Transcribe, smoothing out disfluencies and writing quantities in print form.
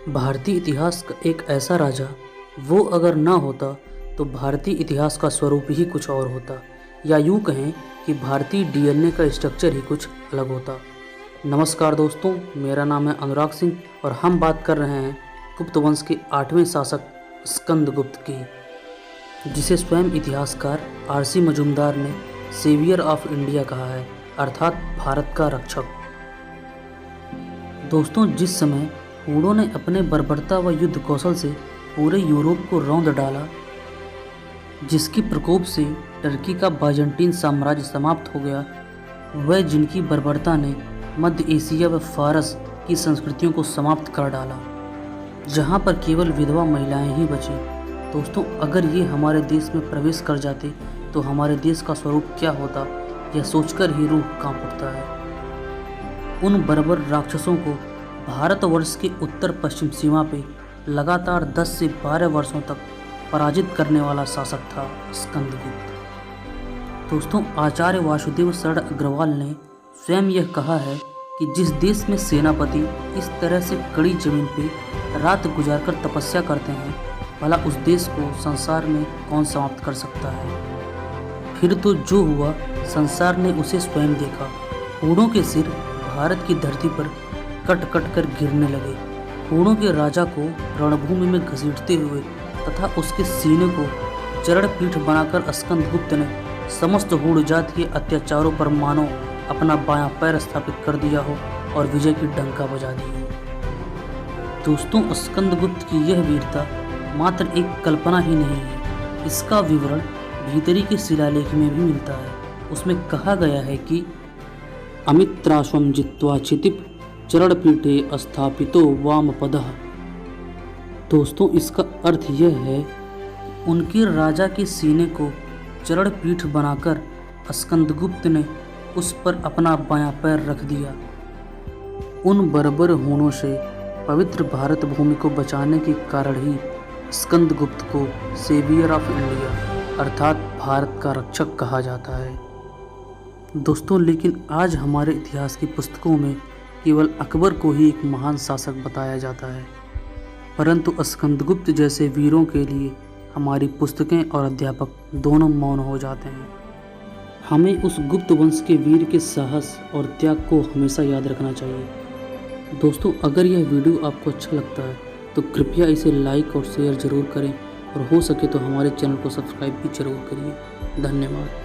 भारतीय इतिहास का एक ऐसा राजा, वो अगर ना होता तो भारतीय इतिहास का स्वरूप ही कुछ और होता, या यूँ कहें कि भारतीय डीएनए का स्ट्रक्चर ही कुछ अलग होता। नमस्कार दोस्तों, मेरा नाम है अनुराग सिंह और हम बात कर रहे हैं गुप्त वंश के 8वें शासक स्कंदगुप्त की, जिसे स्वयं इतिहासकार आरसी मजूमदार ने सेवियर ऑफ इंडिया कहा है, अर्थात भारत का रक्षक। दोस्तों, जिस समय हूणों ने अपने बर्बरता व युद्ध कौशल से पूरे यूरोप को रौंद डाला, जिसके प्रकोप से टर्की का बाइजेंटीन साम्राज्य समाप्त हो गया, वह जिनकी बर्बरता ने मध्य एशिया व फारस की संस्कृतियों को समाप्त कर डाला, जहां पर केवल विधवा महिलाएं ही बची। दोस्तों, अगर ये हमारे देश में प्रवेश कर जाते तो हमारे देश का स्वरूप क्या होता, यह सोचकर ही रूह कांप उठता है। उन बर्बर राक्षसों को भारतवर्ष के उत्तर पश्चिम सीमा पे लगातार 10 से 12 वर्षों तक पराजित करने वाला शासक था स्कंदगुप्त। दोस्तों, आचार्य वासुदेव शरण अग्रवाल ने स्वयं यह कहा है कि जिस देश में सेनापति इस तरह से कड़ी जमीन पे रात गुजारकर तपस्या करते हैं, भला उस देश को संसार में कौन समाप्त कर सकता है। फिर तो जो हुआ, संसार ने उसे स्वयं देखा। हूणों के सिर भारत की धरती पर कट कट कर गिरने लगे। हूणों के राजा को रणभूमि में घसीटते हुए तथा उसके सीने को चरण पीठ बनाकर स्कंदगुप्त ने समस्त हूण जाति के अत्याचारों पर मानो अपना बायां पैर स्थापित कर दिया हो और विजय की डंका बजा दी हो। दोस्तों, स्कंदगुप्त की यह वीरता मात्र एक कल्पना ही नहीं है, इसका विवरण भीतरी के शिलालेख में भी मिलता है। उसमें कहा गया है कि अमित्राश्वम जित्वा क्षितिप चरणपीठे स्थापितो वामपदः। दोस्तों, इसका अर्थ यह है कि उनके राजा के सीने को चरण पीठ बनाकर स्कंदगुप्त ने उस पर अपना बायां पैर रख दिया। उन बर्बर हूणों से पवित्र भारत भूमि को बचाने के कारण ही स्कंदगुप्त को सेवियर ऑफ इंडिया अर्थात भारत का रक्षक कहा जाता है। दोस्तों, लेकिन आज हमारे इतिहास की पुस्तकों में केवल अकबर को ही एक महान शासक बताया जाता है, परंतु स्कंदगुप्त जैसे वीरों के लिए हमारी पुस्तकें और अध्यापक दोनों मौन हो जाते हैं। हमें उस गुप्त वंश के वीर के साहस और त्याग को हमेशा याद रखना चाहिए। दोस्तों, अगर यह वीडियो आपको अच्छा लगता है तो कृपया इसे लाइक और शेयर ज़रूर करें और हो सके तो हमारे चैनल को सब्सक्राइब भी ज़रूर करिए। धन्यवाद।